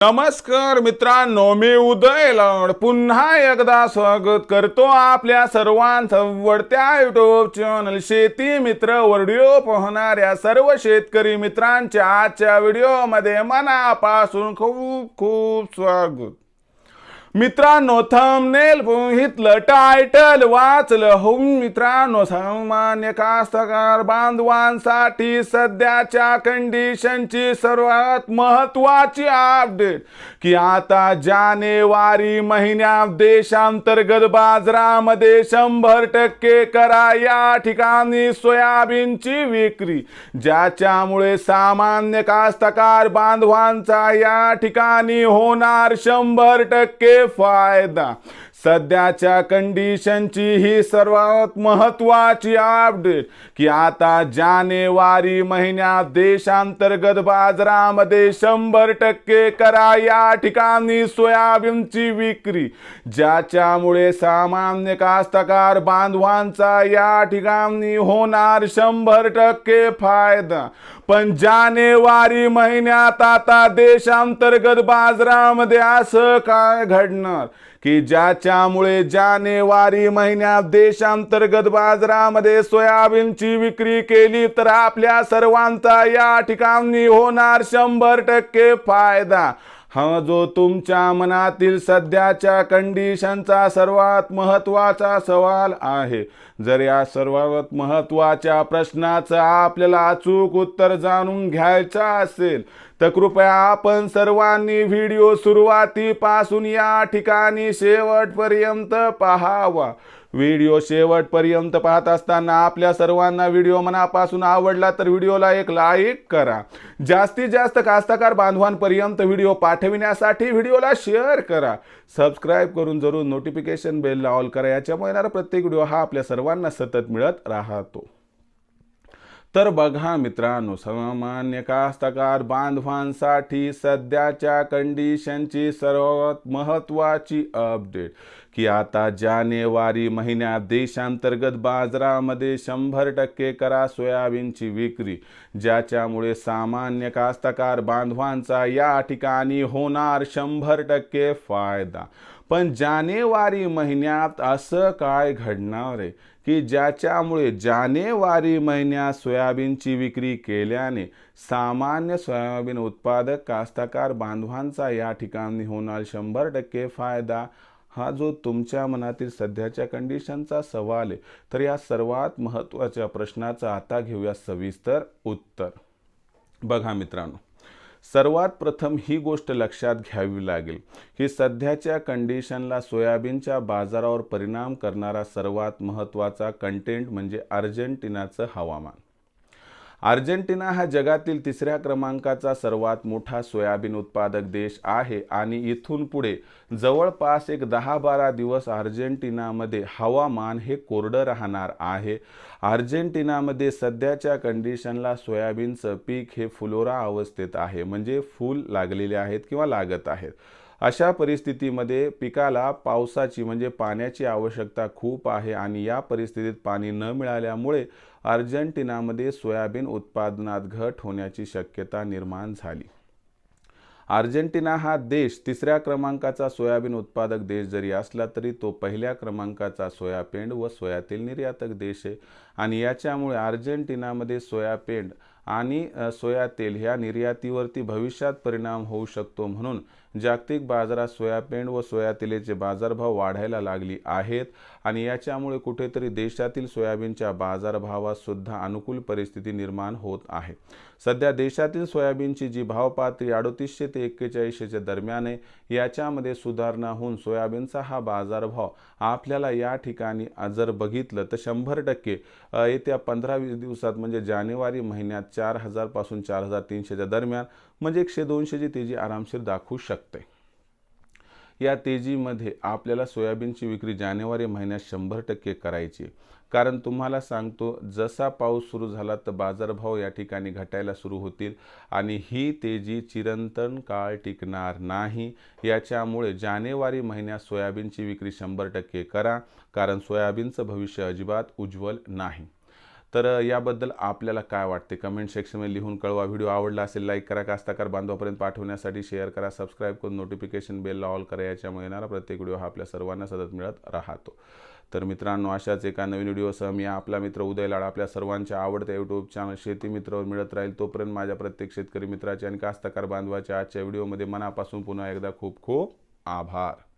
नमस्कार मित्रांनो, मी उदय लड पुन्हा एकदा स्वागत करतो आपल्या सर्वांचं वडत्या युट्यूब चॅनल शेती मित्र व्हिडिओ पाहणाऱ्या सर्व शेतकरी मित्रांच्या आजच्या व्हिडिओमध्ये मनापासून खूप खूप स्वागत. मित्रांनो, थंबनेल पोहितलं, टायटल वाचलं हो मित्रांनो, सामान्य कास्तकार बांधवांसाठी सध्याच्या कंडिशनची सर्वात महत्त्वाची अपडेट की आता जानेवारी महिन्यात देशांतर्गत बाजारामध्ये 100% करा या ठिकाणी सोयाबीनची विक्री, ज्याच्यामुळे सामान्य कास्तकार बांधवांचा या ठिकाणी होणार 100% फायदा. सध्याच्या कंडिशनची ही सर्वात महत्त्वाची अपडेट की आता जानेवारी महिन्यात देशांतर्गत बाजारामध्ये 100% करा या ठिकाणी सोयाबीनची विक्री, ज्याच्यामुळे सामान्य कास्तकार बांधवांचा या ठिकाणी होणार 100% फायदा. पण जानेवारी महिन्यात आता देशांतर्गत बाजारामध्ये असं काय घडणार की ज्याच्यामुळे जानेवारी महिन्यात देशांतर्गत बाजारामध्ये सोयाबीनची विक्री केली तर आपल्या सर्वांचा या ठिकाणी होणार 100% फायदा. हा जो तुमच्या मनातील सध्याच्या कंडिशनचा सर्वात महत्त्वाचा सवाल आहे. जर या सर्वात महत्त्वाच्या प्रश्नाचं आपल्याला अचूक उत्तर जाणून घ्यायचं असेल तर कृपया आपण सर्वांनी व्हिडिओ सुरुवातीपासून या ठिकाणी शेवटपर्यंत पाहावा. व्हिडिओ शेवटपर्यंत पाहत असताना आपल्या सर्वांना व्हिडिओ मनापासून आवडला तर व्हिडिओला एक लाईक करा. जास्तीत जास्त कास्तकार बांधवांपर्यंत व्हिडिओ पाठविण्यासाठी व्हिडिओला शेअर करा. सबस्क्राईब करून जरूर नोटिफिकेशन बेलला ऑल करा, याच्यामुळे येणारा प्रत्येक व्हिडिओ हा आपल्या सर्वांना सतत मिळत राहतो. तर बघा मित्रांनो, सामान्य कास्तकार बांधवांसाठी सध्याच्या कंडिशनची सर्वात महत्त्वाची अपडेट की आता जानेवारी महिन्यात देशांतर्गत बाजारामध्ये 100% करा सोयाबीनची विक्री, ज्याच्यामुळे सामान्य कास्तकार बांधवांचा या ठिकाणी होणार 100% फायदा. पण जानेवारी महिन्यात असं काय घडणार आहे की ज्याच्यामुळे जानेवारी महिन्यात सोयाबीनची विक्री केल्याने सामान्य सोयाबीन उत्पादक कास्तकार बांधवांचा या ठिकाणी होणार 100% फायदा. हा जो तुमच्या मनातील सध्याच्या कंडिशनचा सवाल आहे, तर या सर्वात महत्त्वाच्या प्रश्नाचा आता घेऊया सविस्तर उत्तर. बघा मित्रांनो, सर्वात प्रथम ही गोष्ट लक्षात घ्यावी लागेल की सध्याच्या कंडिशनला सोयाबीनच्या बाजारावर परिणाम करणारा सर्वात महत्त्वाचा कंटेंट म्हणजे अर्जेंटिनाचं हवामान. अर्जेंटिना हा जगातील 3ऱ्या क्रमांकाचा सर्वात मोठा सोयाबीन उत्पादक देश आहे आणि इथून पुढे जवळपास एक 10-12 दिवस अर्जेंटिनामध्ये हवामान हे कोरडं राहणार आहे. अर्जेंटिनामध्ये सध्याच्या कंडिशनला सोयाबीनचं पीक हे फुलोरा अवस्थेत आहे, म्हणजे फूल लागलेले आहेत किंवा लागत आहेत. अशा परिस्थितीमध्ये पिकाला पावसाची म्हणजे पाण्याची आवश्यकता खूप आहे आणि या परिस्थितीत पाणी न मिळाल्यामुळे अर्जेंटिनामध्ये सोयाबीन उत्पादनात घट होण्याची शक्यता निर्माण झाली. अर्जेंटिना हा देश 3ऱ्या क्रमांकाचा सोयाबीन उत्पादक देश जरी असला तरी तो 1ल्या क्रमांकाचा सोयापेंड व सोयातेल निर्यातक देश आहे आणि याच्यामुळे अर्जेंटिनामध्ये सोयापेंड आणि सोयातेल ह्या निर्यातीवरती भविष्यात परिणाम होऊ शकतो. म्हणून जागतिक बाजारात सोयाबीन व सोयातेलाचे बाजारभाव वाढायला लागली आहेत आणि याच्यामुळे कुठेतरी देशातील सोयाबीनच्या बाजारभावात सुद्धा अनुकूल परिस्थिती निर्माण होत आहे. सध्या देशातील सोयाबीनची जी भाव पातळी 3800 ते 4100 दरम्यान आहे, याच्यामध्ये सुधारणा होऊन सोयाबीनचा हा बाजारभाव आपल्याला या ठिकाणी जर बघितलं तर 100% येत्या 15-20 दिवसात म्हणजे जानेवारी महिन्यात 4000 पासून 4300 दरम्यान म्हणजे 100-200 तेजी आरामशीर दाखवू शकते. या तेजीमध्ये आपल्याला सोयाबीनची विक्री जानेवारी महिन्यात 100% करायची, कारण तुम्हाला सांगतो जसा पाऊस सुरू झाला तर बाजारभाव या ठिकाणी घटायला सुरू होतील आणि ही तेजी चिरंतन काळ टिकणार नाही. याच्यामुळे जानेवारी महिन्यात सोयाबीनची विक्री 100% करा, कारण सोयाबीनचं भविष्य अजिबात उज्ज्वल नाही. तर याबद्दल आपल्याला काय वाटते कमेंट सेक्शनमध्ये लिहून कळवा. व्हिडिओ आवडला असेल लाईक करा, कास्तकार बांधवापर्यंत पाठवण्यासाठी शेअर करा, सबस्क्राईब करून नोटिफिकेशन बेलला ऑल करा. याच्यामुळे येणारा प्रत्येक व्हिडिओ हा आपल्या सर्वांना सतत मिळत राहतो. तर मित्रांनो, अशाच एका नवीन व्हिडिओसह मी आपला मित्र उदय लाड आपल्या सर्वांच्या आवडत्या यूट्यूब चॅनल शेती मित्रावर मिळत राहील. तोपर्यंत माझ्या प्रत्येक शेतकरी मित्राचे आणि कास्तकार बांधवाच्या आजच्या व्हिडिओमध्ये मनापासून पुन्हा एकदा खूप खूप आभार.